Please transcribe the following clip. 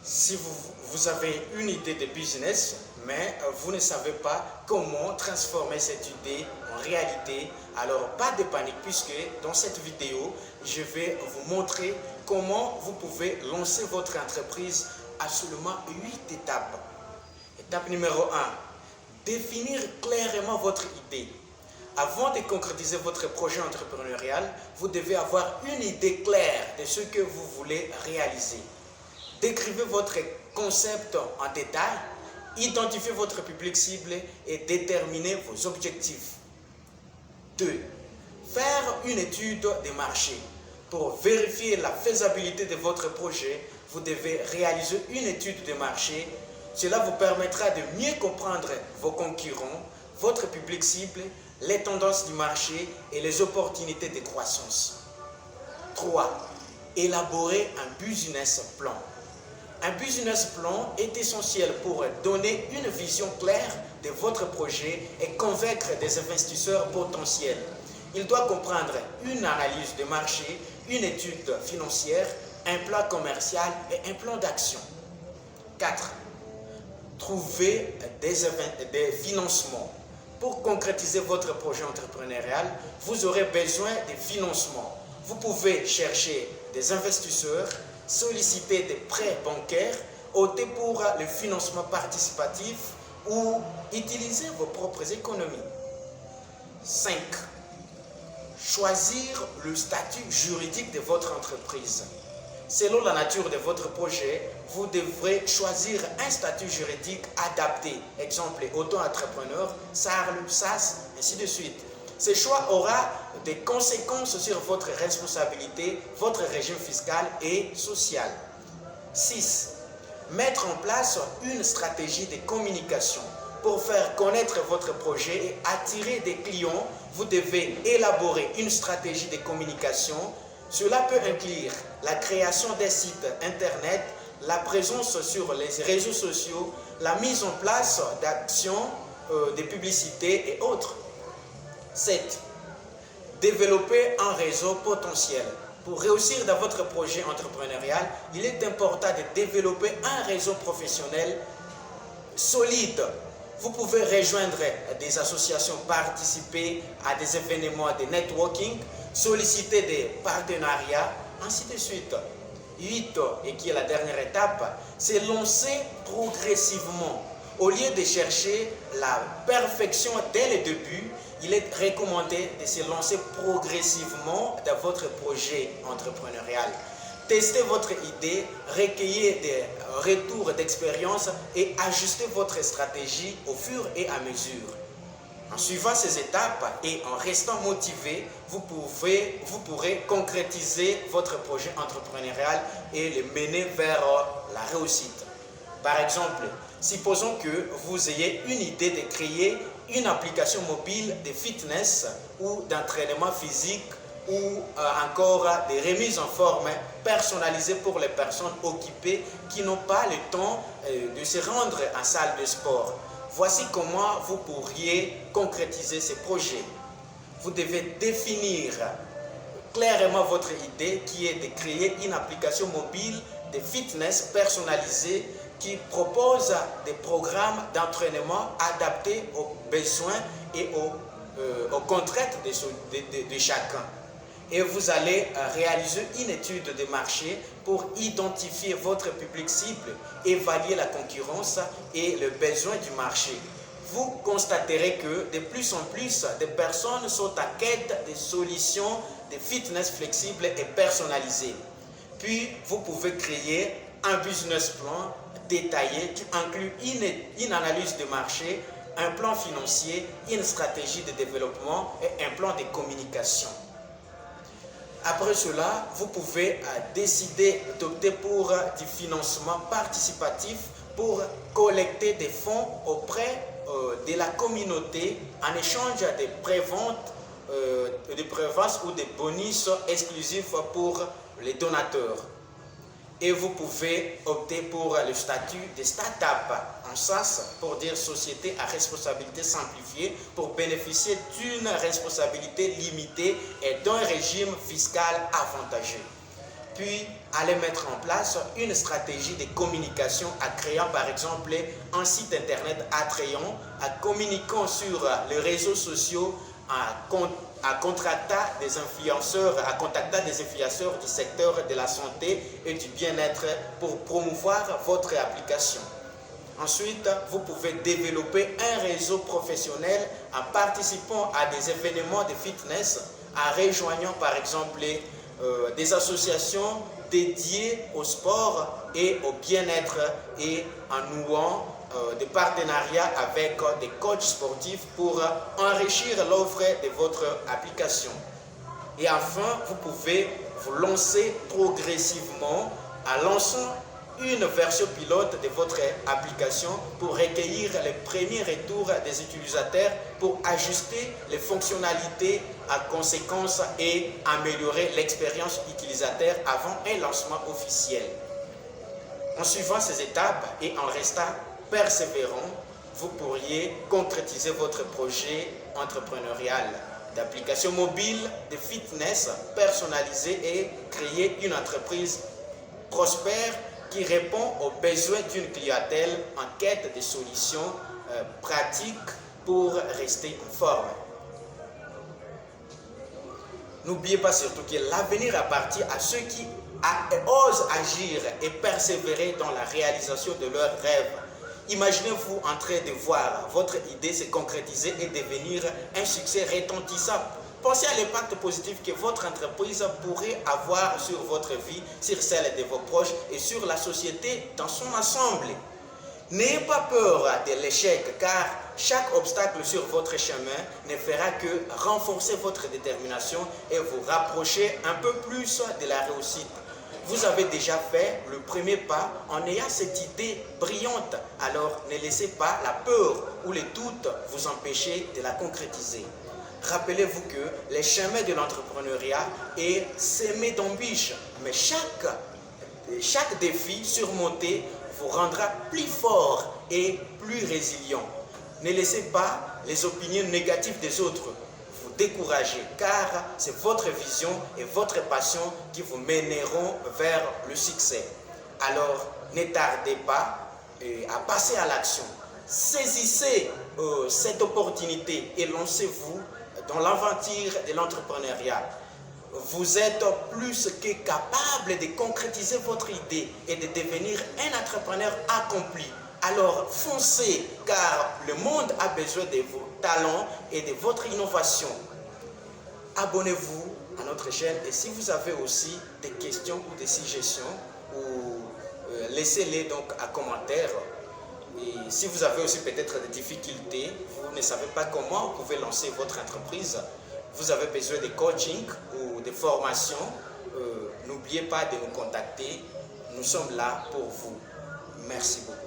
Si vous avez une idée de business, mais vous ne savez pas comment transformer cette idée en réalité, alors pas de panique puisque dans cette vidéo, je vais vous montrer comment vous pouvez lancer votre entreprise à seulement 8 étapes. Étape numéro 1, définir clairement votre idée. Avant de concrétiser votre projet entrepreneurial, vous devez avoir une idée claire de ce que vous voulez réaliser. Décrivez votre concept en détail, identifiez votre public cible et déterminez vos objectifs. 2. Faire une étude de marché. Pour vérifier la faisabilité de votre projet, vous devez réaliser une étude de marché. Cela vous permettra de mieux comprendre vos concurrents, votre public cible, les tendances du marché et les opportunités de croissance. 3. Élaborer un business plan. Un business plan est essentiel pour donner une vision claire de votre projet et convaincre des investisseurs potentiels. Il doit comprendre une analyse de marché, une étude financière, un plan commercial et un plan d'action. 4. Trouver des financements. Pour concrétiser votre projet entrepreneurial, vous aurez besoin de financement. Vous pouvez chercher des investisseurs, solliciter des prêts bancaires, opter pour le financement participatif ou utiliser vos propres économies. 5. Choisir le statut juridique de votre entreprise. Selon la nature de votre projet, vous devrez choisir un statut juridique adapté. Exemple, auto-entrepreneur, SARL, SAS, ainsi de suite. Ce choix aura des conséquences sur votre responsabilité, votre régime fiscal et social. 6. Mettre en place une stratégie de communication. Pour faire connaître votre projet et attirer des clients, vous devez élaborer une stratégie de communication. Cela peut inclure la création des sites internet, la présence sur les réseaux sociaux, la mise en place d'actions de publicité et autres. 7. Développer un réseau potentiel. Pour réussir dans votre projet entrepreneurial, il est important de développer un réseau professionnel solide. Vous pouvez rejoindre des associations, participer à des événements de networking, solliciter des partenariats, ainsi de suite. 8, et qui est la dernière étape, c'est lancer progressivement. Au lieu de chercher la perfection dès le début, il est recommandé de se lancer progressivement dans votre projet entrepreneurial. Testez votre idée, recueillez des retours d'expérience et ajustez votre stratégie au fur et à mesure. En suivant ces étapes et en restant motivé, vous pourrez concrétiser votre projet entrepreneurial et le mener vers la réussite. Par exemple, supposons que vous ayez une idée de créer une application mobile de fitness ou d'entraînement physique ou encore des remises en forme personnalisées pour les personnes occupées qui n'ont pas le temps de se rendre en salle de sport. Voici comment vous pourriez concrétiser ces projets. Vous devez définir clairement votre idée qui est de créer une application mobile de fitness personnalisée qui propose des programmes d'entraînement adaptés aux besoins et aux contraintes de chacun. Et vous allez réaliser une étude de marché pour identifier votre public cible, évaluer la concurrence et le besoin du marché. Vous constaterez que de plus en plus de personnes sont en quête de solutions de fitness flexibles et personnalisées. Puis, vous pouvez créer un business plan détaillé qui inclut une analyse de marché, un plan financier, une stratégie de développement et un plan de communication. Après cela, vous pouvez décider d'opter pour du financement participatif pour collecter des fonds auprès de la communauté en échange des préventes, des prévences ou des bonus exclusifs pour les donateurs. Et vous pouvez opter pour le statut de start-up en SAS, pour dire société à responsabilité simplifiée, pour bénéficier d'une responsabilité limitée et d'un régime fiscal avantageux. puis allez mettre en place une stratégie de communication en créant par exemple un site internet attrayant, en communiquant sur les réseaux sociaux, en contactant des influenceurs du secteur de la santé et du bien-être pour promouvoir votre application. Ensuite, vous pouvez développer un réseau professionnel en participant à des événements de fitness, en rejoignant par exemple des associations dédiées au sport et au bien-être et en nouant des partenariats avec des coachs sportifs pour enrichir l'offre de votre application. Et enfin, vous pouvez vous lancer progressivement en lançant une version pilote de votre application pour recueillir les premiers retours des utilisateurs pour ajuster les fonctionnalités à conséquence et améliorer l'expérience utilisateur avant un lancement officiel. En suivant ces étapes et en restant persévérant, vous pourriez concrétiser votre projet entrepreneurial d'application mobile de fitness personnalisée et créer une entreprise prospère qui répond aux besoins d'une clientèle en quête de solutions pratiques pour rester en forme. N'oubliez pas surtout que l'avenir appartient à ceux qui osent agir et persévérer dans la réalisation de leurs rêves. Imaginez-vous en train de voir votre idée se concrétiser et devenir un succès retentissant. Pensez à l'impact positif que votre entreprise pourrait avoir sur votre vie, sur celle de vos proches et sur la société dans son ensemble. N'ayez pas peur de l'échec car chaque obstacle sur votre chemin ne fera que renforcer votre détermination et vous rapprocher un peu plus de la réussite. Vous avez déjà fait le premier pas en ayant cette idée brillante, alors ne laissez pas la peur ou les doutes vous empêcher de la concrétiser. Rappelez-vous que le chemin de l'entrepreneuriat est semé d'embûches, mais chaque défi surmonté vous rendra plus fort et plus résilient. Ne laissez pas les opinions négatives des autres vous décourager, car c'est votre vision et votre passion qui vous mèneront vers le succès. Alors, ne tardez pas à passer à l'action. Saisissez cette opportunité et lancez-vous dans l'aventure de l'entrepreneuriat. Vous êtes plus que capable de concrétiser votre idée et de devenir un entrepreneur accompli. Alors foncez, car le monde a besoin de vos talents et de votre innovation. Abonnez-vous à notre chaîne et si vous avez aussi des questions ou des suggestions, laissez-les donc en commentaire. Et si vous avez aussi peut-être des difficultés, vous ne savez pas comment vous pouvez lancer votre entreprise, vous avez besoin de coaching ou de formation, n'oubliez pas de nous contacter. Nous sommes là pour vous. Merci beaucoup.